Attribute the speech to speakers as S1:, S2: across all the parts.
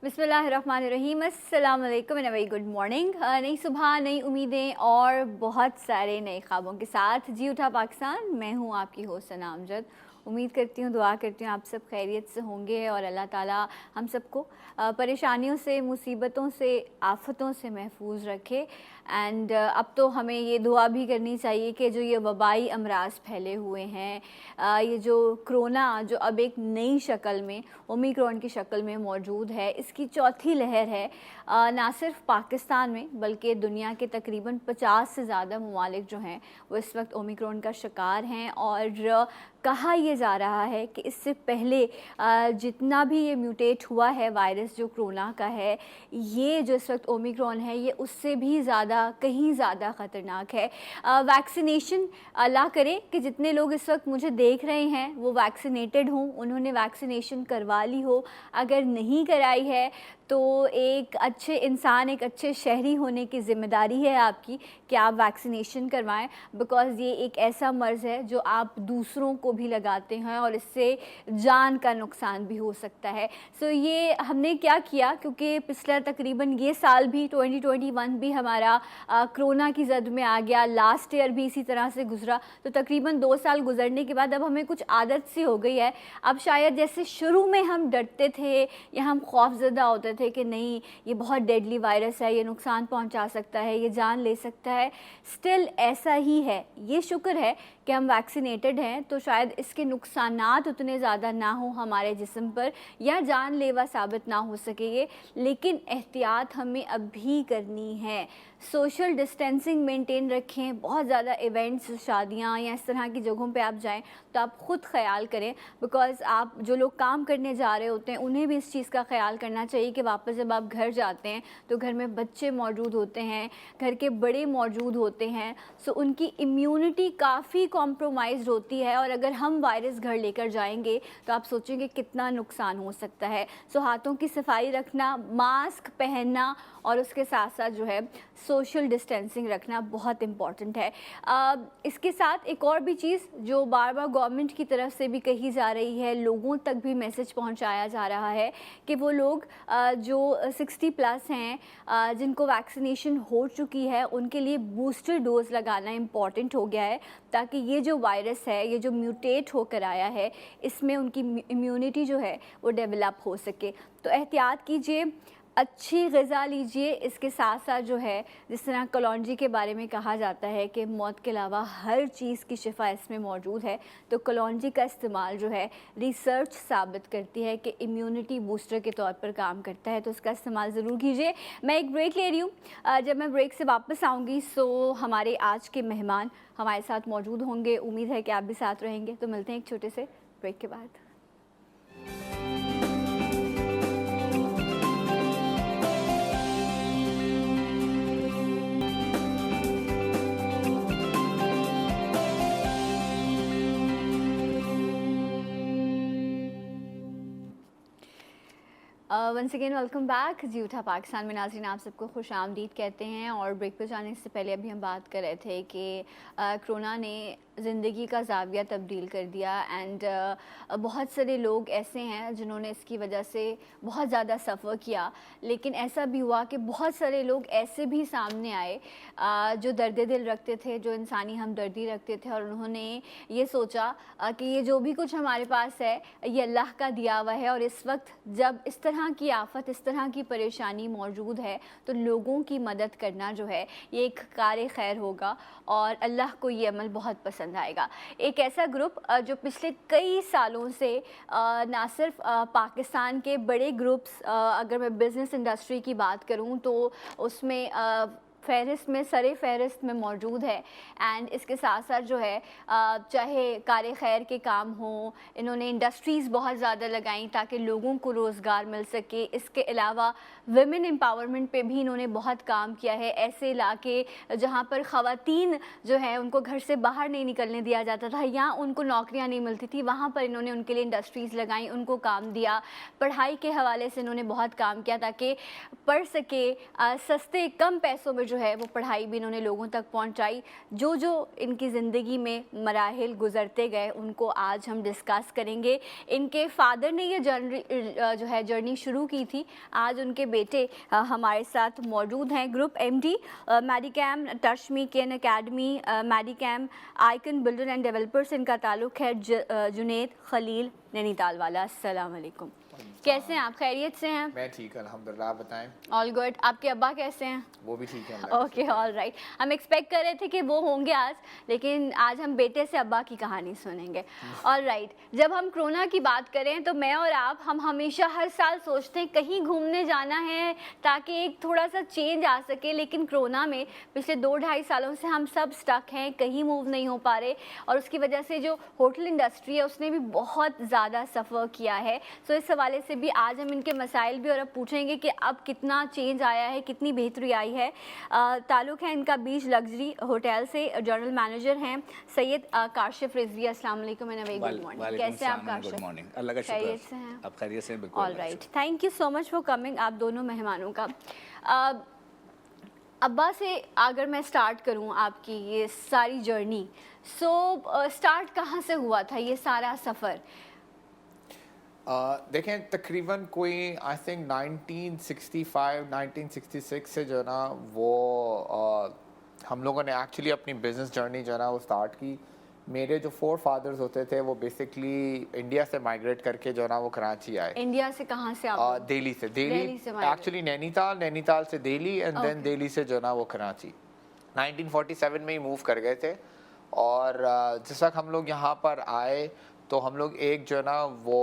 S1: बिस्मिल्लाहिर्रहमानिर्रहीम, अस्सलाम वालेकुम एंड वेरी गुड मॉर्निंग। नई सुबह, नई उम्मीदें और बहुत सारे नए ख्वाबों के साथ जी उठा पाकिस्तान। मैं हूँ आपकी होस्ट सना अमजद। उम्मीद करती हूँ, दुआ करती हूँ आप सब खैरियत से होंगे और अल्लाह ताला हम सबको परेशानियों से, मुसीबतों से, आफतों से महफूज रखे। एंड अब तो हमें ये दुआ भी करनी चाहिए कि जो ये वबाई अमराज फैले हुए हैं, ये जो कोरोना जो अब एक नई शक्ल में, ओमिक्रॉन की शक्ल में मौजूद है, इसकी चौथी लहर है। ना सिर्फ पाकिस्तान में बल्कि दुनिया के तकरीबन 50 से ज़्यादा ममालिक जो हैं वो इस वक्त ओमिक्रॉन का शिकार हैं। और कहा यह जा रहा है कि इससे पहले जितना भी ये म्यूटेट हुआ है वायरस जो कोरोना का है, ये जो इस वक्त ओमिक्रॉन है, ये उससे भी ज़्यादा, कहीं ज़्यादा ख़तरनाक है। वैक्सीनेशन, अल्लाह करे कि जितने लोग इस वक्त मुझे देख रहे हैं वो वैक्सीनेटेड हों, उन्होंने वैक्सीनेशन करवा ली हो। अगर नहीं कराई है तो एक अच्छे इंसान, एक अच्छे शहरी होने की ज़िम्मेदारी है आपकी कि आप वैक्सीनेशन करवाएं, बिकॉज़ ये एक ऐसा मर्ज़ है जो आप दूसरों को भी लगाते हैं और इससे जान का नुकसान भी हो सकता है। सो ये हमने क्या किया, क्योंकि पिछला तकरीबन ये साल भी 2021 भी हमारा कोरोना की जद में आ गया, लास्ट ईयर भी इसी तरह से गुजरा, तो तकरीबन 2 साल गुजरने के बाद अब हमें कुछ आदत सी हो गई है। अब शायद जैसे शुरू में हम डरते थे या हम खौफजदा होते थे कि नहीं ये बहुत डेडली वायरस है, ये नुकसान पहुंचा सकता है, ये जान ले सकता है, स्टिल ऐसा ही है। ये शुक्र है कि हम वैक्सीनेटेड हैं तो शायद इसके नुकसानात उतने ज़्यादा ना हो हमारे जिस्म पर या जानलेवा साबित ना हो सके ये, लेकिन एहतियात हमें अब भी करनी है। सोशल डिस्टेंसिंग मेंटेन रखें। बहुत ज़्यादा इवेंट्स, शादियाँ या इस तरह की जगहों पे आप जाएं तो आप ख़ुद ख्याल करें, बिकॉज़ आप जो लोग काम करने जा रहे होते हैं उन्हें भी इस चीज़ का ख्याल करना चाहिए कि वापस जब आप घर जाते हैं तो घर में बच्चे मौजूद होते हैं, घर के बड़े मौजूद होते हैं, सो उनकी इम्यूनिटी काफ़ी कॉम्प्रोमाइज़ होती है और अगर हम वायरस घर लेकर जाएंगे तो आप सोचेंगे कितना नुकसान हो सकता है। सो हाथों की सफाई रखना, मास्क पहनना और उसके साथ साथ जो है सोशल डिस्टेंसिंग रखना बहुत इम्पॉर्टेंट है। इसके साथ एक और भी चीज़ जो बार बार गवर्नमेंट की तरफ से भी कही जा रही है, लोगों तक भी मैसेज पहुंचाया जा रहा है कि वो लोग जो 60+ हैं, जिनको वैक्सीनेशन हो चुकी है, उनके लिए बूस्टर डोज लगाना इम्पॉर्टेंट हो गया है, ताकि ये जो वायरस है, ये जो म्यूटेट होकर आया है, इसमें उनकी इम्यूनिटी जो है वो डेवलप हो सके। तो एहतियात कीजिए, अच्छी ग़िज़ा लीजिए। इसके साथ साथ जो है, जिस तरह कलौंजी के बारे में कहा जाता है कि मौत के अलावा हर चीज़ की शिफा इसमें मौजूद है, तो कलौंजी का इस्तेमाल जो है रिसर्च साबित करती है कि इम्यूनिटी बूस्टर के तौर पर काम करता है, तो उसका इस्तेमाल ज़रूर कीजिए। मैं एक ब्रेक ले रही हूँ। जब मैं ब्रेक से वापस आऊँगी सो हमारे आज के मेहमान हमारे साथ मौजूद होंगे। उम्मीद है कि आप भी साथ रहेंगे। तो मिलते हैं एक छोटे से ब्रेक के बाद। Once again welcome back. जी उठा पाकिस्तान में नाज़रीन आप सबको खुश आमदीद कहते हैं। और ब्रेक पर जाने से पहले अभी हम बात कर रहे थे कि कोरोना ने ज़िंदगी का ज़ाविया तब्दील कर दिया। एंड बहुत सारे लोग ऐसे हैं जिन्होंने इसकी वजह से बहुत ज़्यादा सफ़र किया, लेकिन ऐसा भी हुआ कि बहुत सारे लोग ऐसे भी सामने आए जो दर्द दिल रखते थे, जो इंसानी हमदर्दी रखते थे, और उन्होंने ये सोचा कि ये जो भी कुछ हमारे पास है ये अल्लाह का दिया हुआ है, और इस वक्त जब इस तरह की आफत, इस तरह की परेशानी मौजूद है तो लोगों की मदद करना जो है ये एक कार खैर होगा और अल्लाह को ये अमल बहुत पसंद आएगा। एक ऐसा ग्रुप जो पिछले कई सालों से ना सिर्फ पाकिस्तान के बड़े ग्रुप्स, अगर मैं बिज़नेस इंडस्ट्री की बात करूं तो उसमें फ़हरिस्त में, सरे फ़हरिस्त में मौजूद है। एंड इसके साथ साथ जो है चाहे कार खैर के काम हों, इन्होंने इंडस्ट्रीज़ बहुत ज़्यादा लगाई ताकि लोगों को रोज़गार मिल सके। इसके अलावा वुमेन एम्पावरमेंट पे भी इन्होंने बहुत काम किया है। ऐसे इलाके जहाँ पर ख़वातीन जो है उनको घर से बाहर नहीं निकलने दिया जाता था या उनको नौकरियाँ नहीं मिलती थी, वहाँ पर इन्होंने उनके लिए इंडस्ट्रीज़ लगाई, उनको काम दिया। पढ़ाई के हवाले से इन्होंने बहुत काम किया ताकि पढ़ सके, सस्ते कम पैसों में जो है वो पढ़ाई भी इन्होंने लोगों तक पहुंचाई। जो जो इनकी ज़िंदगी में मराहिल गुजरते गए उनको आज हम डिस्कस करेंगे। इनके फादर ने ये जर्नी शुरू की थी। आज उनके बेटे हमारे साथ मौजूद हैं। ग्रुप एमडी मेडिकैम, टशमी केन academy, Medicam, Icon builder and developers इनका ताल्लुक़ है। जुनेद खलील नैनीताल वाला। अस्सलाम वालेकुम, कैसे हैं आप? खैरियत से हैं?
S2: मैं ठीक, अल्हम्दुलिल्लाह। आप बताएं।
S1: All good. आपके अब्बा कैसे हैं?
S2: वो भी ठीक है।
S1: Okay, all right. हम एक्सपेक्ट कर रहे थे कि वो होंगे आज, लेकिन आज हम बेटे से अब्बा की कहानी सुनेंगे। All right. जब हम कोरोना की बात करें तो मैं और आप हम हमेशा हर साल सोचते हैं कहीं घूमने जाना है ताकि एक थोड़ा सा चेंज आ सके, लेकिन कोरोना में पिछले 2-2.5 सालों से हम सब स्टक हैं, कहीं मूव नहीं हो पा रहे, और उसकी वजह से जो होटल इंडस्ट्री है उसने भी बहुत ज़्यादा सफ़र किया है। सो इस हवाले से भी आज हम इनके मसाइल भी और अब पूछेंगे कि अब कितना चेंज आया है, कितनी बेहतरी आई है। ताल्लुक़ है इनका बीच लग्जरी होटल से। जनरल मैनेजर हैं सैयद काशिफ रिजवी। अस्सलाम वालेकुम एंड वेरी गुड मॉर्निंग। कैसे हैं आप काशिफ?
S3: गुड मॉर्निंग, अल्लाह का शुक्र
S1: से हैं
S3: आप? खैरियत से? बिल्कुल।
S1: All right, thank you so much for coming आप दोनों मेहमानों का। अब्बा से अगर मैं स्टार्ट करूं आपकी ये सारी जर्नी, स्टार्ट कहाँ से हुआ था ये सारा सफ़र?
S2: देखें, तकरीबन कोई आई थिंक 1965 1966 से जो है ना वो हम लोगों ने एक्चुअली अपनी बिज़नेस जर्नी जो है ना वो स्टार्ट की। मेरे जो 4 फादर्स होते थे वो बेसिकली इंडिया से माइग्रेट करके जो है ना वो कराची आए।
S1: इंडिया से कहाँ से आप?
S2: दिल्ली से एक्चुअली नैनीताल से दिल्ली एंड देन दिल्ली से जो है ना वो कराची 1947 में ही मूव कर गए थे। और जिस वक्त हम लोग यहाँ पर आए तो हम लोग एक जो है ना वो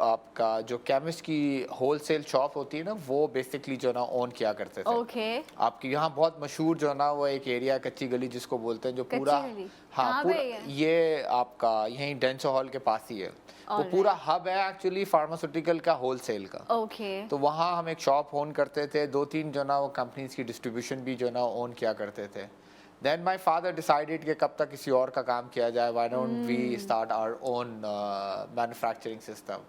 S2: आपका जो केमिस्ट की होलसेल शॉप होती है ना वो बेसिकली जो है ना ओन किया करते थे। आपकी यहाँ बहुत मशहूर जो है ना वो एक एरिया कच्ची गली जिसको बोलते हैं, जो पूरा ये आपका यहीं डेंसो हॉल के पास ही है। वो पूरा हब है एक्चुअली फार्मास्यूटिकल का, होलसेल का। तो वहाँ हम एक शॉप ओन करते थे। 2-3 जो है ना वो कंपनीज की डिस्ट्रीब्यूशन भी जो है ना ओन किया करते थे। Then my father decided कि कब तक किसी और का काम किया जाए, why don't we start our own manufacturing system।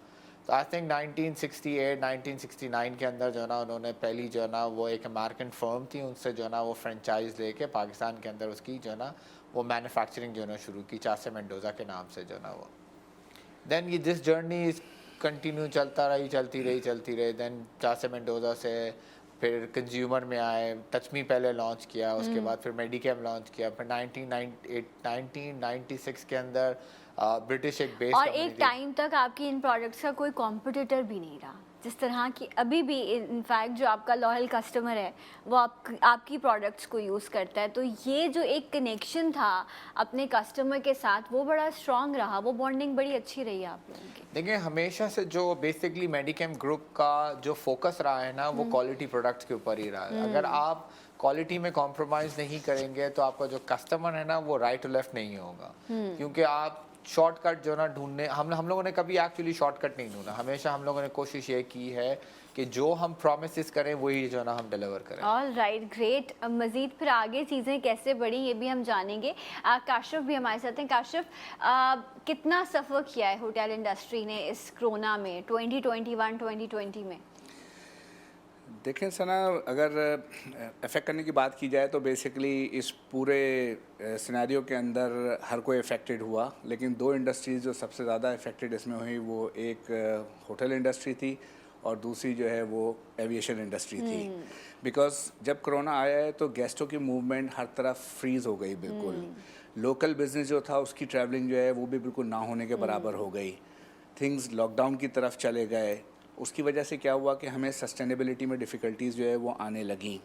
S2: तो I think 1968 1969 के अंदर जो है ना उन्होंने पहली जो है ना वो एक अमेरिकन फर्म थी उनसे जो है ना वो फ्रेंचाइज लेके पाकिस्तान के अंदर उसकी जो है ना वो मैन्युफैक्चरिंग जो है ना शुरू की, चासे मेंडोज़ा के नाम से जो है ना वो। देन ये दिस जर्नी कंटिन्यू चलती रही। देन चासे मेंडोज़ा से फिर कंज्यूमर में आए, टचमी पहले लॉन्च किया, उसके बाद फिर मेडिकेम लॉन्च किया, फिर 1996 के अंदर ब्रिटिश एक बेस।
S1: और एक टाइम तक आपकी इन प्रोडक्ट्स का कोई कॉम्पिटिटर भी नहीं रहा, जिस तरह की अभी भी इनफैक्ट जो आपका लॉयल कस्टमर है वो आपकी प्रोडक्ट्स को यूज़ करता है। तो ये जो एक कनेक्शन था अपने कस्टमर के साथ वो बड़ा स्ट्रॉन्ग रहा, वो बॉन्डिंग बड़ी अच्छी रही आप लोगों की।
S2: देखिए, हमेशा से जो बेसिकली मेडिकेम ग्रुप का जो फोकस रहा है ना वो क्वालिटी प्रोडक्ट्स के ऊपर ही रहा है। अगर आप क्वालिटी में कॉम्प्रोमाइज़ नहीं करेंगे तो आपका जो कस्टमर है ना वो राइट टू लेफ्ट नहीं होगा। क्योंकि आप शॉर्टकट जो ना ढूंढने, हम लोगों ने कभी एक्चुअली शॉर्टकट नहीं ढूंढा। हमेशा हम लोगों ने कोशिश ये की है कि जो हम प्रॉमिसेस करें वही जो ना हम डिलीवर करें।
S1: All right, great. मज़ीद फिर आगे चीज़ें कैसे बढ़ी ये भी हम जानेंगे। काशिफ भी हमारे साथ हैं। काशिफ, कितना सफ़र किया है होटल इंडस्ट्री ने इस कोरोना में 2021-2020 में?
S3: देखें सना, अगर इफ़ेक्ट करने की बात की जाए तो बेसिकली इस पूरे सिनेरियो के अंदर हर कोई इफ़ेक्टेड हुआ, लेकिन 2 इंडस्ट्रीज़ जो सबसे ज़्यादा इफ़ेक्टेड इसमें हुई वो एक होटल इंडस्ट्री थी और दूसरी जो है वो एविएशन इंडस्ट्री थी। बिकॉज जब कोरोना आया है तो गेस्टों की मूवमेंट हर तरफ फ्रीज़ हो गई बिल्कुल। लोकल बिजनेस जो था उसकी ट्रैवलिंग जो है वो भी बिल्कुल ना होने के बराबर हो गई। थिंग्स लॉकडाउन की तरफ चले गए। उसकी वजह से क्या हुआ कि हमें सस्टेनेबिलिटी में डिफ़िकल्टीज़ जो है वो आने लगी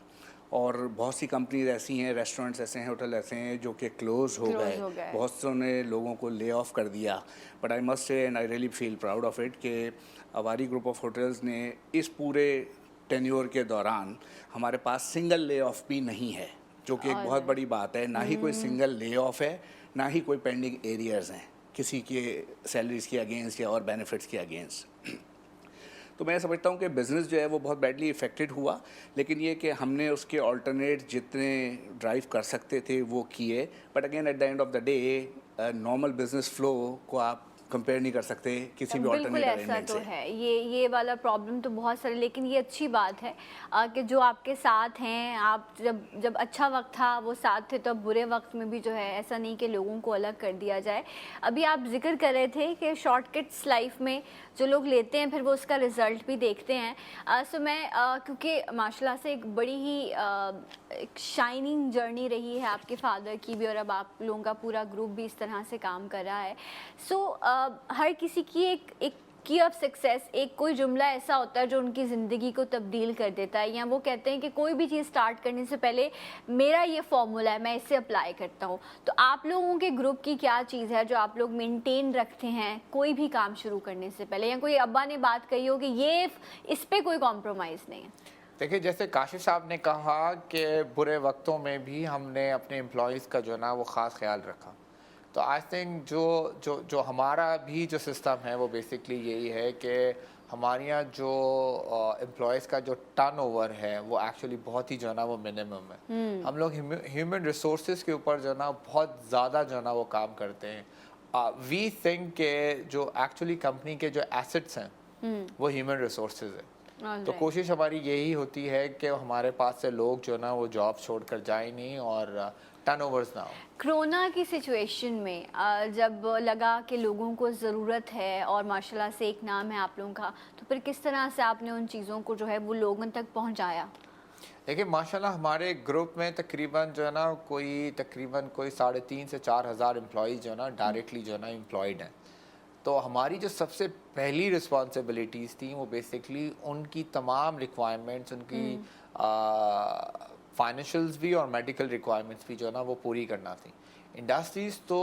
S3: और बहुत सी कंपनीज ऐसी हैं, रेस्टोरेंट्स ऐसे हैं, होटल ऐसे हैं जो कि क्लोज हो गए। बहुत से ने लोगों को ले ऑफ कर दिया। But I must say and I really feel proud of it कि अवारी ग्रुप ऑफ होटल्स ने इस पूरे टेन्योर के दौरान हमारे पास सिंगल ले ऑफ भी नहीं है, जो कि एक बहुत बड़ी बात है। ना ही कोई सिंगल ले ऑफ है, ना ही कोई पेंडिंग एरियर्स हैं किसी के सैलरीज के अगेंस्ट या और बेनिफिट्स के अगेंस्ट। तो मैं समझता हूँ कि बिज़नेस जो है वो बहुत बैडली इफ़ेक्टेड हुआ, लेकिन ये कि हमने उसके ऑल्टरनेट जितने ड्राइव कर सकते थे वो किए। But again at the end of the day normal business flow को आप कंपेयर नहीं कर सकते किसी भी
S1: बिल्कुल
S3: ऑल्टरनेट
S1: ऐसा
S3: अरेंजमेंट
S1: तो
S3: से।
S1: है, ये वाला प्रॉब्लम तो बहुत सारे, लेकिन ये अच्छी बात है कि जो आपके साथ हैं, आप जब जब अच्छा वक्त था वो साथ थे, तो अब बुरे वक्त में भी जो है ऐसा नहीं कि लोगों को अलग कर दिया जाए। अभी आप जिक्र कर रहे थे कि शॉर्टकट्स लाइफ में जो लोग लेते हैं फिर वो उसका रिज़ल्ट भी देखते हैं। सो मैं क्योंकि माशाल्लाह से एक बड़ी ही एक शाइनिंग जर्नी रही है आपके फादर की भी, और अब आप लोगों का पूरा ग्रुप भी इस तरह से काम कर रहा है। सो हर किसी की एक की ऑफ सक्सेस, एक कोई जुमला ऐसा होता है जो उनकी ज़िंदगी को तब्दील कर देता है, या वो कहते हैं कि कोई भी चीज़ स्टार्ट करने से पहले मेरा ये फॉर्मूला है, मैं इसे अप्लाई करता हूँ। तो आप लोगों के ग्रुप की क्या चीज़ है जो आप लोग मेंटेन रखते हैं कोई भी काम शुरू करने से पहले, या कोई अब्बा ने बात कही हो कि ये इस पर कोई कॉम्प्रोमाइज़ नहीं है?
S2: देखिए, जैसे काशिफ साहब ने कहा कि बुरे वक्तों में भी हमने अपने एम्प्लॉयज़ का जो ना वो ख़ास ख्याल रखा। तो आई थिंक जो हमारा भी जो सिस्टम है वो बेसिकली यही है कि हमारे यहाँ जो एम्प्लॉयज़ का जो टर्नओवर है वो एक्चुअली बहुत ही जो है ना वो मिनिमम है। हम लोग ह्यूमन रिसोर्सेज के ऊपर जो है ना बहुत ज़्यादा जो है ना वो काम करते हैं। वी थिंक के जो एक्चुअली कंपनी के जो एसेट्स हैं वो ह्यूमन रिसोर्सेज है। तो कोशिश हमारी यही होती है कि हमारे पास से लोग जो ना वो जॉब छोड़कर जाए नहीं और टर्नओवर्स ना हो।
S1: कोरोना की सिचुएशन में जब लगा कि लोगों को ज़रूरत है और माशाल्लाह से एक नाम है आप लोगों का, तो फिर किस तरह से आपने उन चीज़ों को जो है वो लोगों तक पहुंचाया?
S2: देखिए, माशाल्लाह हमारे ग्रुप में तकरीबन जो है ना कोई 3,500 से 4,000 एम्प्लॉयज़ जो है ना डायरेक्टली जो है ना एम्प्लॉयड हैं। तो हमारी जो सबसे पहली रिस्पॉन्सिबिलिटीज़ थी वो बेसिकली उनकी तमाम रिक्वायरमेंट्स, उनकी फाइनेंशियल्स भी और मेडिकल रिक्वायरमेंट्स भी जो है ना वो पूरी करना थी। इंडस्ट्रीज़ तो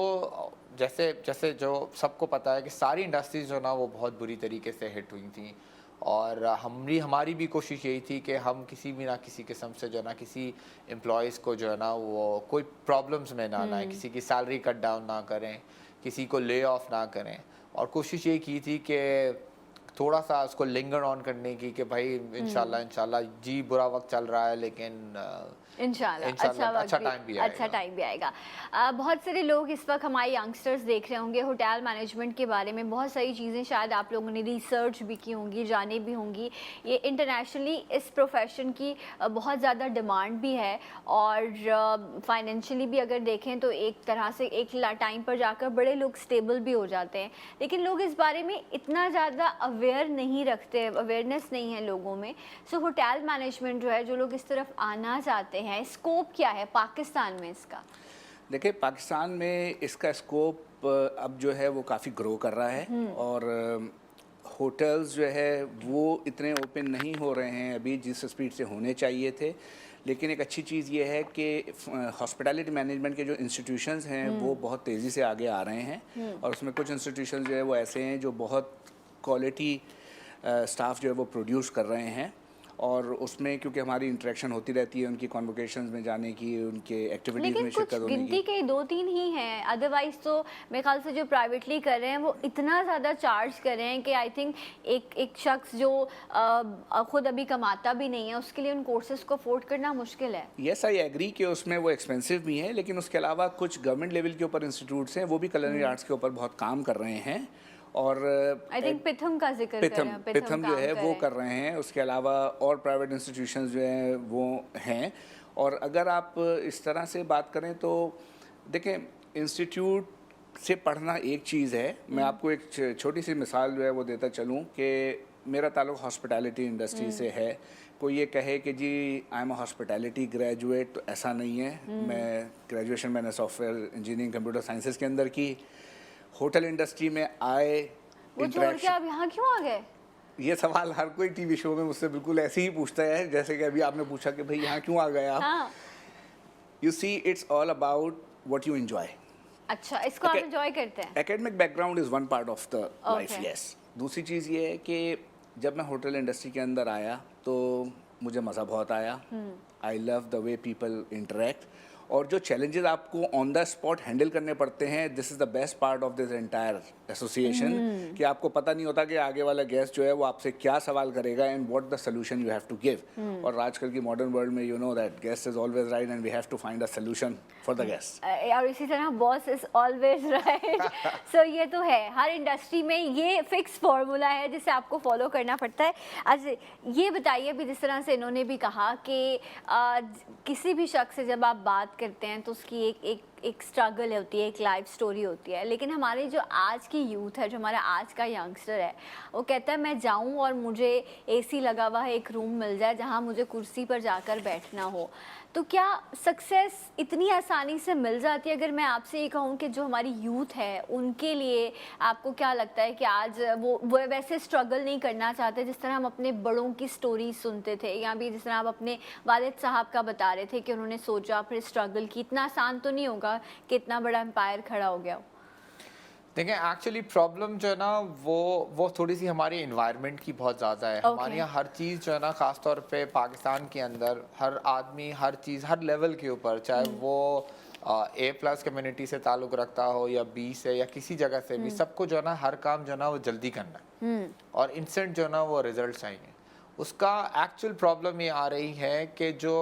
S2: जैसे जैसे जो सबको पता है कि सारी इंडस्ट्रीज़ जो है ना वो बहुत बुरी तरीके से हिट हुई थी, और हमारी भी कोशिश यही थी कि हम किसी भी ना किसी किस्म से जो है ना किसी एम्प्लॉयज़ को जो है ना वो कोई प्रॉब्लम्स में ना लाएं, किसी की सैलरी कट डाउन ना करें, किसी को ले ऑफ ना करें। और कोशिश ये की थी कि थोड़ा सा उसको लिंगर ऑन करने की कि भाई इंशाल्लाह जी बुरा वक्त चल रहा है लेकिन
S1: इंशाल्लाह
S2: अच्छा टाइम भी आएगा।
S1: अच्छा टाइम भी आएगा। बहुत सारे लोग इस वक्त हमारे यंगस्टर्स देख रहे होंगे, होटल मैनेजमेंट के बारे में बहुत सारी चीज़ें शायद आप लोगों ने रिसर्च भी की होंगी, जाने भी होंगी। ये इंटरनेशनली इस प्रोफेशन की बहुत ज़्यादा डिमांड भी है, और फाइनेंशियली भी अगर देखें तो एक तरह से एक टाइम पर जाकर बड़े लोग स्टेबल भी हो जाते हैं, लेकिन लोग इस बारे में इतना ज़्यादा अवेयर नहीं रखते, अवेयरनेस नहीं है लोगों में। सो होटल मैनेजमेंट जो है, जो लोग इस तरफ आना चाहते हैं, स्कोप क्या है पाकिस्तान में इसका?
S3: देखिए, पाकिस्तान में इसका स्कोप अब जो है वो काफ़ी ग्रो कर रहा है, और होटल्स जो है वो इतने ओपन नहीं हो रहे हैं अभी जिस स्पीड से होने चाहिए थे। लेकिन एक अच्छी चीज़ ये है कि हॉस्पिटैलिटी मैनेजमेंट के जो इंस्टीट्यूशंस हैं वो बहुत तेज़ी से आगे आ रहे हैं, और उसमें कुछ इंस्टीट्यूशंस जो है वो ऐसे हैं जो बहुत क्वालिटी स्टाफ जो है वो प्रोड्यूस कर रहे हैं। और उसमें क्योंकि हमारी इंटरेक्शन होती रहती है उनकी कॉन्वोकेशंस में जाने की, उनके एक्टिविटीज़ में शिरकत होने की।
S1: गिनती के 2-3 ही हैं, अदरवाइज तो मेरे ख्याल से जो प्राइवेटली कर रहे हैं वो इतना ज़्यादा चार्ज कर रहे हैं कि आई थिंक एक शख्स जो खुद अभी कमाता भी नहीं है उसके लिए उन कोर्सेज को अफोर्ड करना मुश्किल है।
S3: यस, आई एग्री कि उसमें वो एक्सपेंसिव भी हैं, लेकिन उसके अलावा कुछ गवर्नमेंट लेवल के ऊपर इंस्टीट्यूट्स हैं वो भी culinary आर्ट्स के ऊपर बहुत काम कर रहे हैं। और
S1: आई थिंक पिथम का जिक्र
S3: पिथम जो है वो कर रहे हैं। उसके अलावा और प्राइवेट इंस्टीट्यूशंस जो हैं वो हैं। और अगर आप इस तरह से बात करें तो देखें, इंस्टीट्यूट से पढ़ना एक चीज़ है। मैं आपको एक छोटी सी मिसाल जो है वो देता चलूँ कि मेरा ताल्लुक़ हॉस्पिटैलिटी इंडस्ट्री से है। कोई ये कहे कि जी I am a hospitality graduate, तो ऐसा नहीं है। मैं ग्रेजुएशन मैंने सॉफ्टवेयर इंजीनियरिंग कंप्यूटर साइंसेज के अंदर की। होटल इंडस्ट्री में आए,
S1: वो छोड़ के आप यहाँ क्यों आ गए?
S3: ये सवाल हर कोई टीवी शो में मुझसे बिल्कुल ऐसे ही पूछता है, जैसे कि अभी आपने पूछा कि भाई यहाँ क्यों आ गए आप। You see, it's all about what you enjoy.
S1: अच्छा, इसको आप एंजॉय करते हैं?
S3: Academic background is one part of the life, yes. दूसरी चीज़ ये है कि जब मैं होटल इंडस्ट्री के अंदर आया तो मुझे मज़ा बहुत आया। I love the way people interact. और जो चैलेंजेस आपको ऑन द स्पॉट हैंडल करने पड़ते हैं, this is the best part of this entire association, कि आपको पता नहीं होता कि आगे वाला गेस्ट जो है वो आपसे क्या सवाल करेगा and what the solution you have to give. और आजकल की मॉडर्न वर्ल्ड में you know that guest is always right and we have to find a solution for the guest.
S1: और इसी तरह boss is always right. So ये तो है, हर इंडस्ट्री में ये फिक्स फॉर्मूला है जिसे आपको फॉलो करना पड़ता है। आज ये बताइए भी, जिस तरह से इन्होंने भी कहा कि किसी भी शख्स से जब आप बात करते हैं तो उसकी एक स्ट्रगल होती है, एक लाइफ स्टोरी होती है, लेकिन हमारे जो आज की यूथ है, जो हमारा आज का यंगस्टर है, वो कहता है मैं जाऊं और मुझे एसी लगा हुआ है एक रूम मिल जाए जहां मुझे कुर्सी पर जाकर बैठना हो। तो क्या सक्सेस इतनी आसानी से मिल जाती है? अगर मैं आपसे ये कहूँ कि जो हमारी यूथ है उनके लिए आपको क्या लगता है कि आज वो वैसे स्ट्रगल नहीं करना चाहते जिस तरह हम अपने बड़ों की स्टोरी सुनते थे, या भी जिस तरह आप अपने वालिद साहब का बता रहे थे कि उन्होंने सोचा फिर स्ट्रगल की? इतना आसान तो नहीं होगा कि इतना बड़ा एम्पायर खड़ा हो गया हो।
S2: देखिए एक्चुअली प्रॉब्लम जो है ना वो थोड़ी सी हमारी इन्वायरमेंट की बहुत ज़्यादा है। हमारे यहाँ हर चीज़ जो है ना, ख़ास तौर पे पाकिस्तान के अंदर हर आदमी हर चीज़ हर लेवल के ऊपर, चाहे वो A+ कम्युनिटी से ताल्लुक़ रखता हो या B से या किसी जगह से भी, सबको जो है ना हर काम जो है ना वो जल्दी करना है और इंस्टेंट जो है ना वो रिजल्ट चाहिए। उसका एक्चुअल प्रॉब्लम ये आ रही है कि जो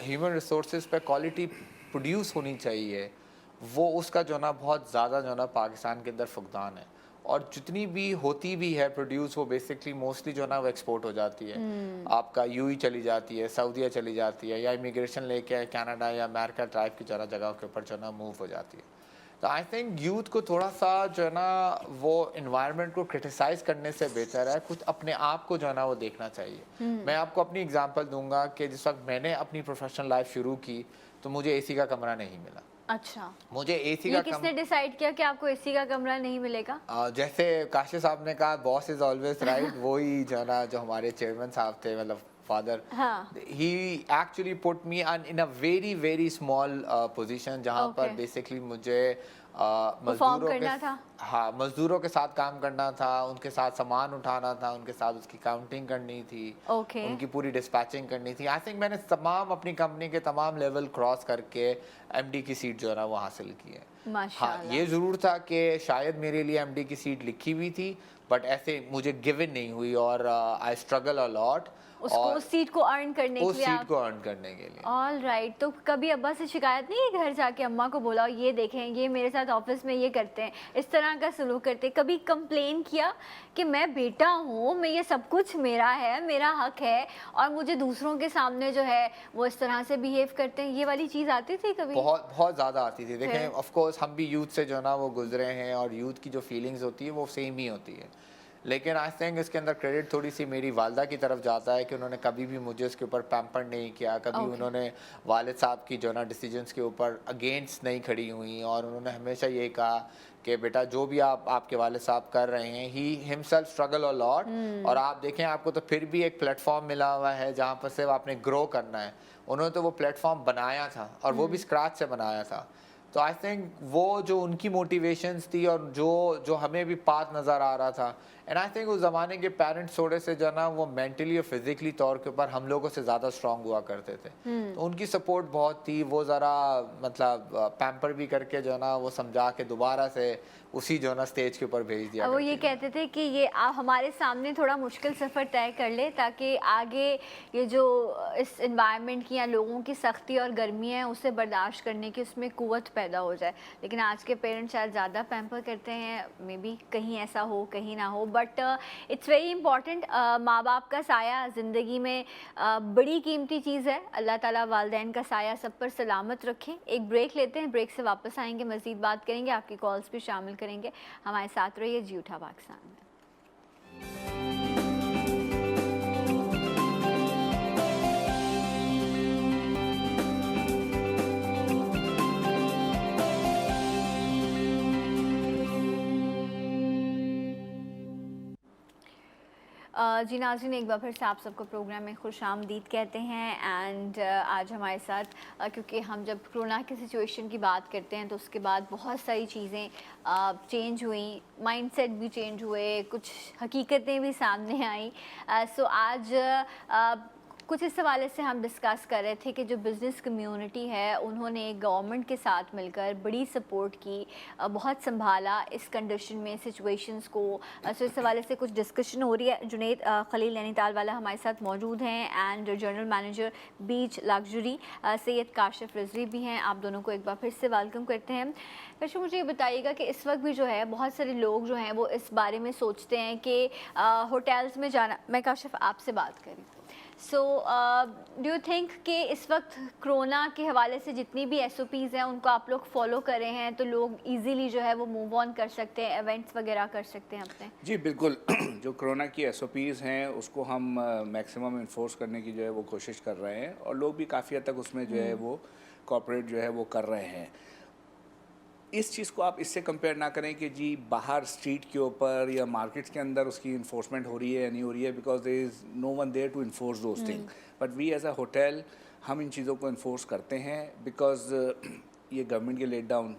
S2: ह्यूमन रिसोर्सेज पे क्वालिटी प्रोड्यूस होनी चाहिए, वो उसका जो ना बहुत ज़्यादा जो ना पाकिस्तान के अंदर फुकदान है। और जितनी भी होती भी है प्रोड्यूस, वो बेसिकली मोस्टली जो ना वो एक्सपोर्ट हो जाती है। आपका यूई चली जाती है, सऊदीया चली जाती है, या इमिग्रेशन लेके कनाडा या अमेरिका टाइप की जगह के ऊपर जो ना मूव हो जाती है। तो आई थिंक यूथ को थोड़ा सा जो है ना वो इन्वायरमेंट को क्रिटिसाइज़ करने से बेहतर है कुछ अपने आप को जो है ना वो देखना चाहिए। मैं आपको अपनी एग्जांपल दूंगा कि जिस वक्त मैंने अपनी प्रोफेशनल लाइफ शुरू की तो मुझे एसी का कमरा नहीं मिला।
S1: अच्छा,
S2: मुझे एसी
S1: का किसने डिसाइड किया कि आपको एसी का कमरा नहीं मिलेगा?
S2: जैसे काशिफ साहब ने कहा, बॉस इज ऑलवेज राइट, वही जो है ना जो हमारे चेयरमैन साहब थे, मतलब father, he actually put me in a very very small position, जहाँ पर बेसिकली मुझे मजदूरों के साथ काम करना था, उनके साथ सामान उठाना था, उनके साथ उसकी काउंटिंग करनी थी, उनकी पूरी डिस्पैचिंग करनी थी। आई थिंक मैंने तमाम अपनी कंपनी के तमाम लेवल क्रॉस करके एमडी की सीट जो है ना वो हासिल की है। हाँ, ये ज़रूर था कि शायद मेरे लिए एमडी की सीट लिखी हुई थी, बट ऐसे मुझे गिवन नहीं हुई और आई स्ट्रगल अ लॉट
S1: उस सीट को अर्न करने
S2: के लिए।
S1: All right. तो कभी अब्बा से शिकायत नहीं है घर जाके अम्मा को बोला ये देखें ये मेरे साथ ऑफिस में ये करते हैं, इस तरह का सलूक करते हैं? कभी कंप्लेन किया कि मैं बेटा हूँ, मैं ये सब कुछ मेरा है, मेरा हक है, और मुझे दूसरों के सामने जो है वो इस तरह से बिहेव करते हैं? ये वाली चीज़ आती थी कभी?
S2: बहुत ज़्यादा आती थी। देखें ऑफ कोर्स हम भी यूथ से जो है ना वो गुजरे हैं और यूथ की जो फीलिंग्स होती है वो सेम ही होती है, लेकिन आई थिंक इसके अंदर क्रेडिट थोड़ी सी मेरी वालदा की तरफ जाता है कि उन्होंने कभी भी मुझे उसके ऊपर पैम्पर नहीं किया, कभी उन्होंने वालिद साहब की जो ना डिसीजंस के ऊपर अगेंस्ट नहीं खड़ी हुई, और उन्होंने हमेशा ये कहा कि बेटा जो भी आपके वालिद साहब कर रहे हैं, he himself struggle a lot, और आप देखें आपको तो फिर भी एक प्लेटफॉर्म मिला हुआ है जहाँ पर सिर्फ आपने ग्रो करना है। उन्होंने तो वो प्लेटफॉर्म बनाया था और वो भी स्क्रैच से बनाया था। तो आई थिंक वो जो उनकी मोटिवेशंस थी और जो हमें भी पाथ नज़र आ रहा था, एंड आई थिंक उस ज़माने के पेरेंट्स थोड़े से जो ना वो मेंटली और फिजिकली तौर के ऊपर हम लोगों से ज़्यादा स्ट्रांग हुआ करते थे, तो उनकी सपोर्ट बहुत थी। वो ज़रा मतलब पैम्पर भी करके जो ना वो समझा के दोबारा से उसी जो ना स्टेज के ऊपर भेज दिया।
S1: वो ये कहते थे कि ये आप हमारे सामने थोड़ा मुश्किल सफ़र तय कर ले ताकि आगे ये जो इस एनवायरनमेंट की या लोगों की सख्ती और गर्मी है उसे बर्दाश्त करने की उसमें कुव्वत पैदा हो जाए। लेकिन आज के पेरेंट्स शायद ज़्यादा पैम्पर करते हैं, मे बी कहीं ऐसा हो कहीं ना हो, बट इट्स वेरी इंपॉर्टेंट। माँ बाप का साया ज़िंदगी में बड़ी कीमती चीज़ है। अल्लाह ताला वालिदैन का साया सब पर सलामत रखें। एक ब्रेक लेते हैं, ब्रेक से वापस आएंगे, मज़ीद बात करेंगे, आपकी कॉल्स भी शामिल करेंगे। हमारे साथ रहिए जी उठा पाकिस्तान में। जी नाज़रीन, एक बार फिर से आप सबको प्रोग्राम में खुशामदीद कहते हैं। एंड आज हमारे साथ क्योंकि हम जब कोरोना की सिचुएशन की बात करते हैं तो उसके बाद बहुत सारी चीज़ें चेंज हुई, माइंडसेट भी चेंज हुए, कुछ हकीकतें भी सामने आई। सो आज कुछ इस हवाले से हम डिस्कस कर रहे थे कि जो बिज़नेस कम्युनिटी है उन्होंने गवर्नमेंट के साथ मिलकर बड़ी सपोर्ट की, बहुत संभाला इस कंडीशन में सिचुएशंस को। सो इस हवाले से कुछ डिस्कशन हो रही है। जुनेद खलील नैनीताल वाला हमारे साथ मौजूद हैं and general manager beach luxury Syed Kashif Rizvi भी हैं। आप दोनों को एक बार फिर से वेलकम करते हैं। वैसे मुझे ये बताइएगा कि इस वक्त भी जो है बहुत सारे लोग जो हैं वो इस बारे में सोचते हैं कि होटल्स में जाना, मैं काशिफ आपसे बात करी, सो डू यू थिंक कि इस वक्त कोरोना के हवाले से जितनी भी SOPs हैं उनको आप लोग फॉलो कर रहे हैं तो लोग इजीली जो है वो मूव ऑन कर सकते हैं, इवेंट्स वगैरह कर सकते हैं अपने?
S3: जी बिल्कुल। जो कोरोना की SOPs हैं उसको हम मैक्सिमम इन्फोर्स करने की जो है वो कोशिश कर रहे हैं और लोग भी काफ़ी हद तक उसमें जो है वो कॉपरेट जो है वो कर रहे हैं। इस चीज़ को आप इससे कंपेयर ना करें कि जी बाहर स्ट्रीट के ऊपर या मार्केट्स के अंदर उसकी इन्फोर्समेंट हो रही है या नहीं हो रही है, because there is no one there to enforce those thing. But we as a hotel हम इन चीज़ों को इन्फोर्स करते हैं बिकॉज ये गवर्नमेंट के लेट डाउन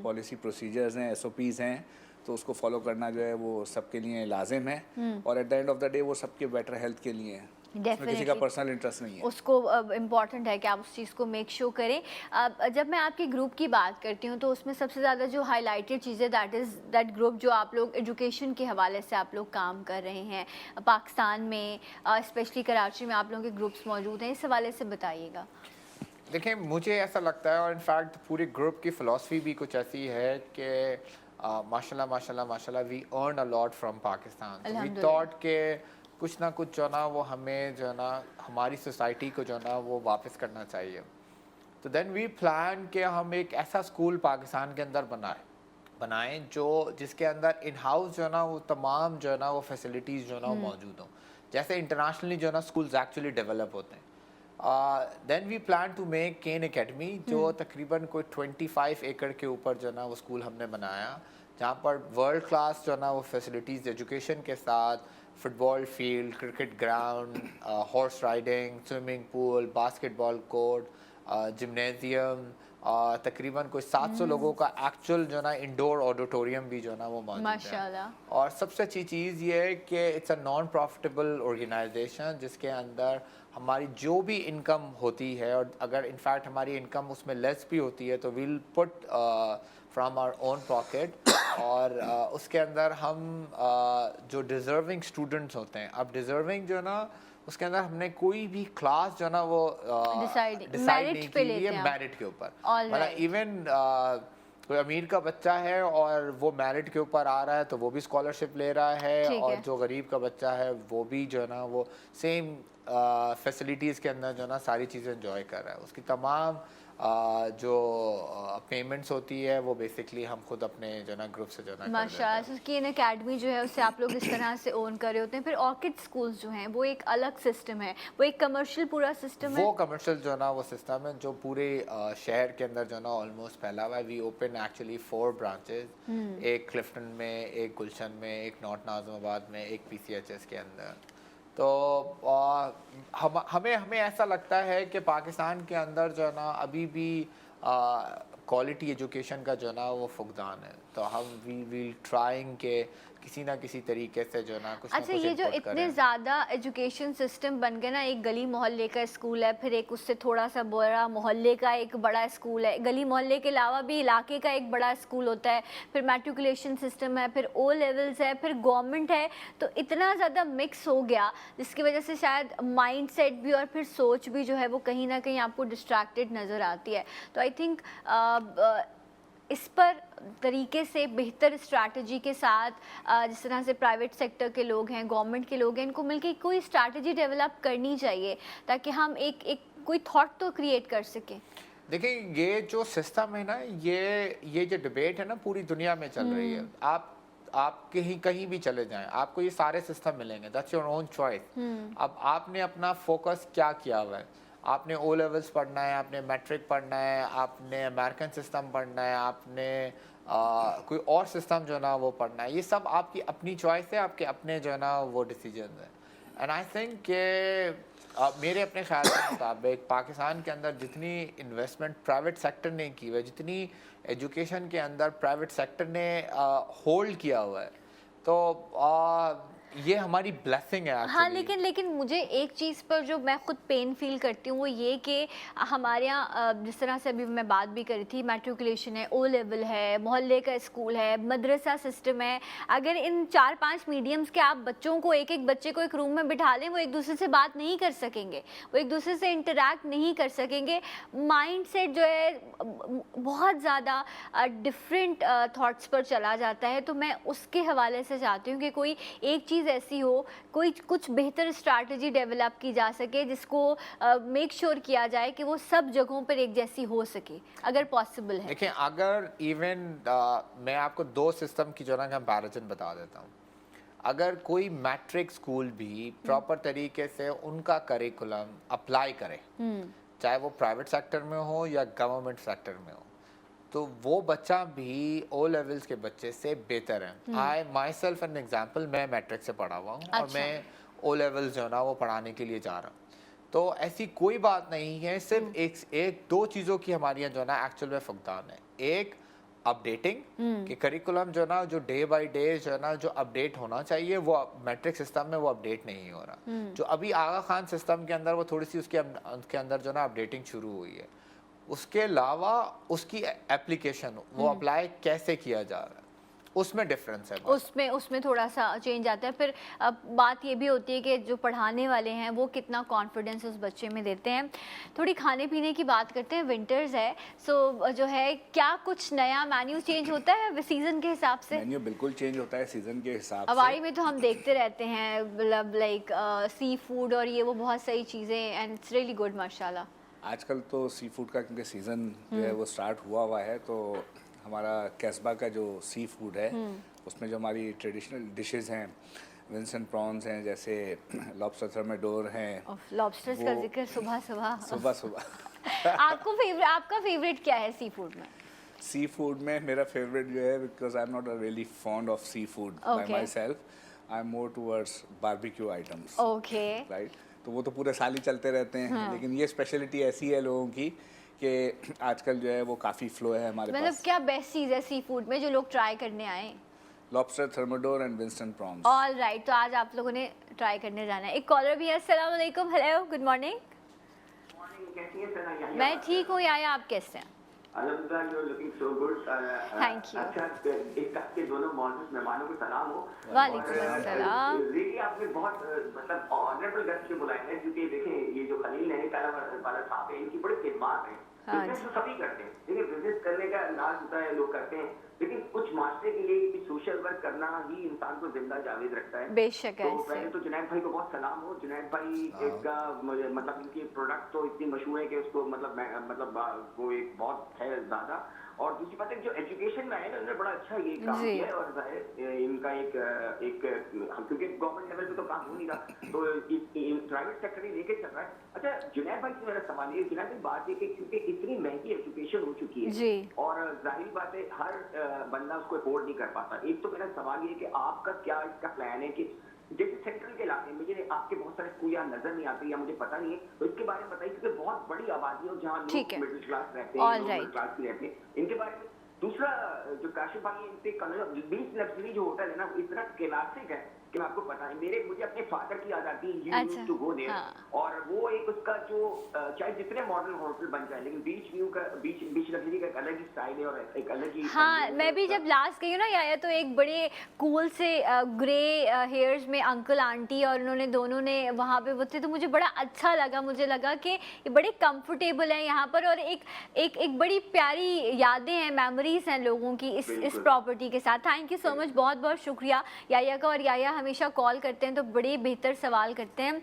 S3: पॉलिसी प्रोसीजर्स हैं, SOPs हैं, तो उसको फॉलो करना जो है वो सबके लिए लाजिम है और at the end of the day वो सबके बेटर हेल्थ के लिए है। उसमें किसी का पर्सनल इंटरेस्ट नहीं है,
S1: उसको इम्पॉर्टेंट है कि आप उस चीज़ को मेक श्योर करें। जब मैं आपके ग्रुप की बात करती हूँ तो उसमें सबसे ज़्यादा जो हाईलाइटेड चीज़ें दैट ग्रुप जो आप लोग एजुकेशन के हवाले से आप लोग काम कर रहे हैं पाकिस्तान में, स्पेशली कराची में आप लोगों के ग्रुप्स मौजूद हैं, इस हवाले से बताइएगा।
S2: देखिए मुझे ऐसा लगता है और इनफैक्ट पूरे ग्रुप की फ़िलासफ़ी भी कुछ ऐसी है कि माशाल्लाह we earn a lot from Pakistan. We thought के कुछ ना कुछ जो ना वो हमें जो ना हमारी सोसाइटी को जो ना वो वापस करना चाहिए। तो देन वी प्लान कि हम एक ऐसा स्कूल पाकिस्तान के अंदर बनाएं जो जिसके अंदर इन हाउस जो ना वो तमाम जो ना वो फैसिलिटीज़ जो ना वो मौजूद हों, जैसे इंटरनेशनली जो ना स्कूल्स एक्चुअली डेवलप होते हैं। Then we plan to make Ken academy जो तकरीबन कोई 25 एकड़ के ऊपर जो ना वो स्कूल हमने बनाया, जहाँ पर वर्ल्ड क्लास जो ना वो फैसिलिटीज़ एजुकेशन के साथ football field, cricket ground, horse riding, swimming pool, basketball court, gymnasium, तकरीबन कोई 700 लोगों का एक्चुअल जो ना इंडोर ऑडिटोरियम भी जो ना वो मौजूद है।
S1: माशाल्लाह।
S2: और सबसे अच्छी चीज़ ये है कि it's a non profitable organization जिसके अंदर हमारी जो भी इनकम होती है, और अगर इनफैक्ट हमारी इनकम उसमें लेस भी होती है तो we'll put from our own pocket, और उसके अंदर हम जो डिज़र्विंग स्टूडेंट्स होते हैं, अब डिज़र्विंग जो ना उसके अंदर हमने कोई भी क्लास जो ना वो डिसाइड नहीं की है मेरिट के ऊपर। मतलब इवन कोई अमीर का बच्चा है और वो मेरिट के ऊपर आ रहा है तो वो भी स्कॉलरशिप ले रहा है, और जो गरीब का बच्चा है वो भी जो है ना वो सेम फैसिलिटीज़ के अंदर जो ना सारी चीज़ें एंजॉय कर रहा है। उसकी तमाम जो पेमेंट्स होती है वो बेसिकली हम खुद अपने जो ना ग्रुप से जो ना
S1: माशाल्लाह। उसकी इन एकेडमी जो है उससे आप लोग इस तरह से ओन कर रहे होते हैं। फिर ऑर्किड स्कूल्स जो हैं वो एक अलग सिस्टम है, वो एक कमर्शियल पूरा सिस्टम है।
S2: वो कमर्शियल जो ना वो सिस्टम है जो पूरे शहर के अंदर जो ना ऑलमोस्ट फैला हुआ है। वी ओपन एक्चुअली 4 ब्रांचेस, एक क्लिफ्टन में, एक गुलशन में, एक नॉर्थ नाज़िमाबाद में, एक PCHS के अंदर। तो हमें ऐसा लगता है कि पाकिस्तान के अंदर जो ना अभी भी क्वालिटी एजुकेशन का जो ना वो फुकदान है, तो हम वी ट्राइंग के किसी ना किसी तरीके से जो ना कुछ
S1: अच्छा, ये जो इतने ज़्यादा एजुकेशन सिस्टम बन गए ना, एक गली मोहल्ले का स्कूल है, फिर एक उससे थोड़ा सा बड़ा मोहल्ले का एक बड़ा स्कूल है, गली मोहल्ले के अलावा भी इलाके का एक बड़ा स्कूल होता है, फिर मैट्रिकुलेशन सिस्टम है, फिर O लेवल्स है, फिर गवर्नमेंट है, तो इतना ज़्यादा मिक्स हो गया जिसकी वजह से शायद माइंड सेट भी और फिर सोच भी जो है वो कहीं ना कहीं आपको डिस्ट्रैक्टेड नज़र आती है। तो आई थिंक इस पर तरीके से बेहतर स्ट्रैटेजी के साथ जिस तरह से प्राइवेट सेक्टर के लोग हैं, गवर्नमेंट के लोग हैं, इनको मिलकर कोई स्ट्रैटेजी डेवलप करनी चाहिए ताकि हम एक कोई थॉट तो क्रिएट कर सकें।
S2: देखिए ये जो सिस्टम है ना, ये जो डिबेट है ना पूरी दुनिया में चल रही है। आप कहीं भी चले जाएं आपको ये सारे सिस्टम मिलेंगे, दैट्स योर ओन चॉइस। अब आपने अपना फोकस क्या किया हुआ है, आपने O लेवल्स पढ़ना है, आपने मैट्रिक पढ़ना है, आपने अमेरिकन सिस्टम पढ़ना है, आपने कोई और सिस्टम जो ना वो पढ़ना है, ये सब आपकी अपनी चॉइस है, आपके अपने जो ना वो डिसीजन है। एंड आई थिंक कि मेरे अपने ख्याल के मुताबिक पाकिस्तान के अंदर जितनी इन्वेस्टमेंट प्राइवेट सेक्टर ने की हुई है, जितनी एजुकेशन के अंदर प्राइवेट सेक्टर ने होल्ड किया हुआ है, तो ये हमारी ब्लेसिंग है
S1: हाँ,
S2: actually।
S1: लेकिन मुझे एक चीज़ पर जो मैं खुद पेन फील करती हूँ वो ये कि हमारे यहाँ जिस तरह से अभी मैं बात भी करी थी, मैट्रिकुलेशन है, ओ लेवल है, मोहल्ले का स्कूल है, मदरसा सिस्टम है। अगर इन 4-5 मीडियम्स के आप बच्चों को एक बच्चे को एक रूम में बिठा लें, वो एक दूसरे से बात नहीं कर सकेंगे, वो एक दूसरे से इंटरेक्ट नहीं कर सकेंगे। माइंड सेट जो है बहुत ज़्यादा डिफरेंट थॉट्स पर चला जाता है। तो मैं उसके हवाले से चाहती हूँ कि कोई एक चीज़ ऐसी हो, कोई कुछ बेहतर स्ट्रैटेजी डेवलप की जा सके जिसको मेक श्योर किया जाए कि वो सब जगहों पर एक जैसी हो सके, अगर पॉसिबल है।
S2: देखिए, अगर इवन मैं आपको 2 सिस्टम की जो ना कंपैरिजन बता देता हूँ। अगर कोई मैट्रिक स्कूल भी प्रॉपर तरीके से उनका करिकुलम अप्लाई करे, चाहे वो प्राइवेट सेक्टर में हो या गवर्नमेंट सेक्टर में हो, तो वो बच्चा भी ओ लेवल्स के बच्चे से बेहतर है। आई माई सेल्फ एन एग्जाम्पल, मैं मैट्रिक से पढ़ा हुआ हूँ और मैं ओ लेवल्स जो है ना वो पढ़ाने के लिए जा रहा हूँ। तो ऐसी कोई बात नहीं है, सिर्फ एक दो चीज़ों की हमारे यहाँ जो है ना एक्चुअल में फुकदान है। एक अपडेटिंग कि करिकुलम जो ना जो डे बाय डे जो है ना जो अपडेट होना चाहिए वो मैट्रिक सिस्टम में वो अपडेट नहीं हो रहा। जो अभी आगा खान सिस्टम के अंदर वो थोड़ी सी उसके अंदर जो ना अपडेटिंग शुरू हुई है। उसके अलावा उसकी एप्लीकेशन वो अप्लाई कैसे किया जा रहा है उसमें डिफरेंस है।
S1: उसमें थोड़ा सा चेंज आता है। फिर अब बात ये भी होती है कि जो पढ़ाने वाले हैं वो कितना कॉन्फिडेंस उस बच्चे में देते हैं। थोड़ी खाने पीने की बात करते हैं, विंटर्स है, सो जो है क्या कुछ नया मेन्यू चेंज होता है सीजन के हिसाब से?
S3: मेन्यू बिल्कुल चेंज होता है सीजन के हिसाब से।
S1: अवारी में तो हम देखते रहते हैं मतलब लाइक सी फूड और ये वो बहुत सही चीज़ें एंड इट्स रियली गुड माशाल्लाह।
S3: आजकल तो सी फूड का क्योंकि सीज़न जो है वो स्टार्ट हुआ है, तो हमारा कैस्बा का जो सी फूड है उसमें जो हमारी ट्रेडिशनल डिशेस हैं, विंसेंट प्रॉन्स हैं, जैसे लॉबस्टर थर्मेडोर हैं।
S1: लॉबस्टर्स का जिक्र सुबह आपका फेवरेट क्या है सी फूड में?
S3: सी फूड में मेरा फेवरेट जो है, because I am not a really fond of seafood by myself, I am more towards barbecue items.
S1: Okay,
S3: right, तो वो तो पूरे साल ही चलते रहते हैं। लेकिन ये स्पेशलिटी ऐसी है लोगों की कि आजकल जो है वो काफ़ी फ्लो है हमारे पास।
S1: मतलब क्या बेस्ट चीज़ है सी फूड में जो लोग ट्राई करने आए?
S3: Lobster thermidor and Vincent prawns.
S1: All right, तो आज आप लोगों ने ट्राई करने जाना है। एक कॉलर भी है। अस्सलाम वालेकुम। Hello, good morning. मैं ठीक हूँ याया, आप कैसे हैं?
S4: अल्हम्दुलिल्लाह, you are looking so good.
S1: Thank you.
S4: अच्छा, एक तक के दोनों मौजूद मेहमानों को सलाम हो।
S1: वालेकुम अस्सलाम।
S4: देखिए, आपने बहुत मतलब ऑनरेबल गेस्ट के बुलाए हैं, क्योंकि देखें ये जो खलील नैनीताल वाला साहब है, इनकी बड़ी खिदमत है। बिजनेस तो सभी करते हैं, देखिए बिजनेस करने का अंदाज होता है, लोग करते हैं, लेकिन कुछ माशरे के लिए भी सोशल वर्क करना ही इंसान को जिंदा जावेद रखता है।
S1: बेशक है।
S4: तो पहले तो जुनैद भाई को बहुत सलाम हो। जुनैद भाई का मतलब इनकी प्रोडक्ट तो इतनी मशहूर है कि उसको मतलब वो एक बहुत है ज्यादा। और दूसरी बात है, जो एजुकेशन में है ना, उन्होंने बड़ा अच्छा ये काम किया है। और इनका एक क्योंकि गवर्नमेंट लेवल पे तो काम हो नहीं रहा, तो प्राइवेट सेक्टर ही लेके चल रहा है। अच्छा, जुनैद भाई से मेरा सवाल ये, जुनैद भाई बात है कि क्योंकि इतनी महंगी एजुकेशन हो चुकी है और जाहिर बात है हर बंदा उसको अफोर्ड नहीं कर पाता। एक तो मेरा सवाल ये कि आपका क्या इसका प्लान है कि जैसे सेंट्रल के इलाके में मुझे आपके बहुत सारे स्कूल यहाँ नजर नहीं आते या मुझे पता नहीं है, तो इसके बारे में बताइए, क्योंकि बहुत बड़ी आबादी है और जहाँ लोग मिडिल क्लास रहते हैं, मिडिल क्लास भी रहते हैं, इनके बारे में। दूसरा, जो काशिफ भाई इनसे बीच लग्जरी जो होटल है ना, इतना क्लासिक है कि आपको पता है, मुझे अपने फादर की याद आती है टू गो देयर। और वो एक उसका जो चाहे जितने मॉडर्न होटल बन जाए, लेकिन बीच व्यू का बीच लग्जरी का एक अलग ही स्टाइल है और एक अलग ही।
S1: हाँ, मैं भी जब लास्ट गई हूँ ना याया, तो एक बड़े कूल से ग्रे हेयर्स में अंकल आंटी और उन्होंने दोनों ने वहाँ पे वो थे, तो मुझे बड़ा अच्छा लगा। मुझे लगा कि ये बड़े कंफर्टेबल हैं यहाँ पर और एक बड़ी प्यारी यादें हैं, मेमोरीज हैं लोगों की इस प्रॉपर्टी के साथ। थैंक यू सो मच, बहुत बहुत शुक्रिया याया का। और याया हमेशा कॉल करते हैं तो बड़े बेहतर सवाल करते हैं।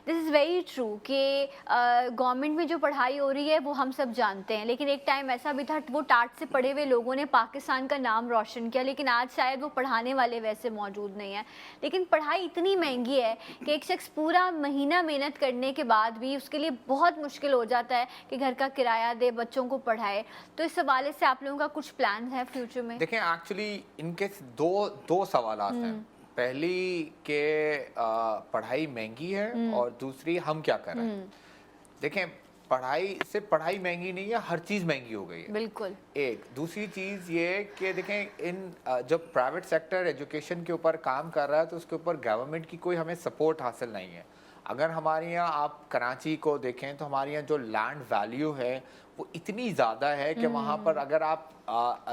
S1: दिस इज़ वेरी ट्रू कि गवर्नमेंट में जो पढ़ाई हो रही है वो हम सब जानते हैं, लेकिन एक टाइम ऐसा भी था वो टाट से पढ़े हुए लोगों ने पाकिस्तान का नाम रोशन किया, लेकिन आज शायद वो पढ़ाने वाले वैसे मौजूद नहीं हैं। लेकिन पढ़ाई इतनी महंगी है कि एक शख्स पूरा महीना मेहनत करने के बाद भी उसके लिए बहुत मुश्किल हो जाता है कि घर का किराया दे, बच्चों को पढ़ाए। तो इस हवाले से आप लोगों का कुछ प्लान है फ्यूचर में?
S2: देखें, एक्चुअली इनके दो सवाल हैं। पहली कि पढ़ाई महंगी है और दूसरी हम क्या कर रहे हैं। देखें, पढ़ाई सिर्फ पढ़ाई महंगी नहीं है, हर चीज़ महंगी हो गई है।
S1: बिल्कुल।
S2: एक दूसरी चीज़ ये कि देखें जब प्राइवेट सेक्टर एजुकेशन के ऊपर काम कर रहा है तो उसके ऊपर गवर्नमेंट की कोई हमें सपोर्ट हासिल नहीं है। अगर हमारे यहाँ आप कराची को देखें तो हमारे यहाँ जो लैंड वैल्यू है वो इतनी ज़्यादा है कि वहाँ पर अगर आप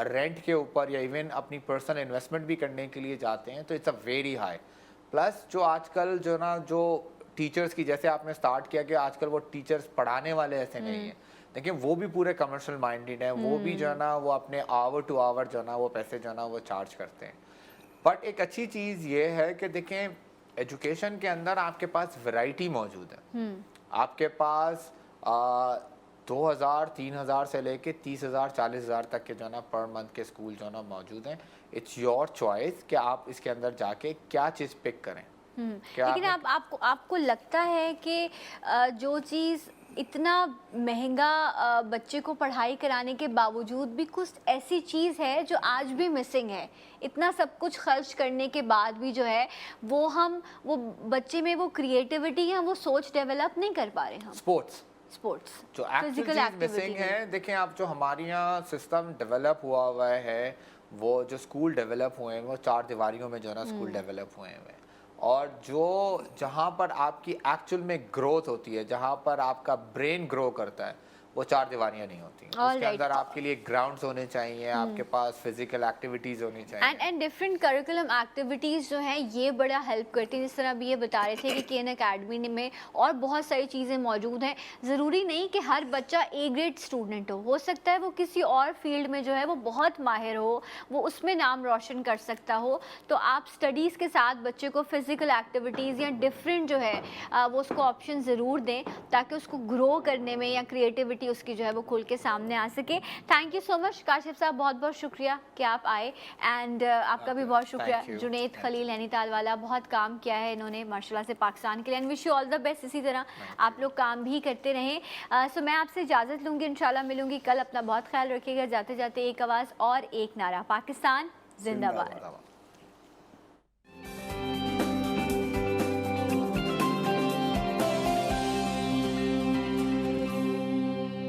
S2: रेंट के ऊपर या इवन अपनी पर्सनल इन्वेस्टमेंट भी करने के लिए जाते हैं तो it's a very high. Plus जो आजकल जो टीचर्स की, जैसे आपने स्टार्ट किया कि आजकल वो टीचर्स पढ़ाने वाले ऐसे नहीं हैं, देखिए वो भी पूरे कमर्शियल माइंडेड हैं, वो भी जो है ना वो अपने आवर टू आवर जो है ना वो पैसे जो है ना वो चार्ज करते हैं। बट एक अच्छी चीज़ ये है कि देखें एजुकेशन के अंदर आपके पास वैरायटी मौजूद है। आपके पास 2000-3000 से लेके 30,000 40,000 तक के जो है ना पर मंथ के स्कूल जो है ना मौजूद हैं। इट्स योर चॉइस कि आप इसके अंदर जाके क्या चीज़ पिक करें।
S1: लेकिन आपको लगता है कि जो चीज़ इतना महंगा बच्चे को पढ़ाई कराने के बावजूद भी कुछ ऐसी चीज़ है जो आज भी मिसिंग है, इतना सब कुछ खर्च करने के बाद भी जो है वो बच्चे में वो क्रिएटिविटी या वो सोच डेवलप नहीं कर पा रहे हम। स्पोर्ट्स
S2: जो फिजिकल मिसिंग है। देखें आप जो हमारे यहाँ सिस्टम डेवलप हुआ है, वो जो स्कूल डेवलप हुए हैं वो 4 दीवारियों में जो है ना स्कूल डेवलप हुए हैं, और जहाँ पर आपकी एक्चुअल में ग्रोथ होती है, जहाँ पर आपका ब्रेन ग्रो करता है, वो 4 दीवारियाँ नहीं होती। उसके अंदर आपके लिए ग्राउंड्स होने चाहिए, आपके पास फिजिकल एक्टिविटीज होनी चाहिए
S1: एंड डिफरेंट करिकुलम एक्टिविटीज़ जो हैं ये बड़ा हेल्प करती हैं। जिस तरह अभी ये बता रहे थे कि केन अकेडमी में और बहुत सारी चीज़ें मौजूद हैं। ज़रूरी नहीं कि हर बच्चा ए ग्रेड स्टूडेंट हो सकता है वो किसी और फील्ड में जो है वो बहुत माहिर हो, वो उसमें नाम रोशन कर सकता हो। तो आप स्टडीज़ के साथ बच्चे को फिजिकल एक्टिविटीज़ या डिफरेंट जो है वो उसको ऑप्शन ज़रूर दें ताकि उसको ग्रो करने में या क्रिएटिविटी उसकी जो है वो खुल के सामने आ सके। Thank you so much Kashif साहब, बहुत बहुत शुक्रिया कि आप आए, एंड आपका भी बहुत शुक्रिया। जुनैद खलील नैनीताल वाला, बहुत काम किया है इन्होंने माशाल्लाह से पाकिस्तान के लिए, and wish you all the best. इसी तरह आप लोग काम भी करते रहें। सो मैं आपसे इजाज़त लूँगी, इंशाल्लाह मिलूँगी कल। अपना बहुत ख्याल रखिएगा। जाते जाते एक आवाज़ और एक नारा, पाकिस्तान जिंदाबाद।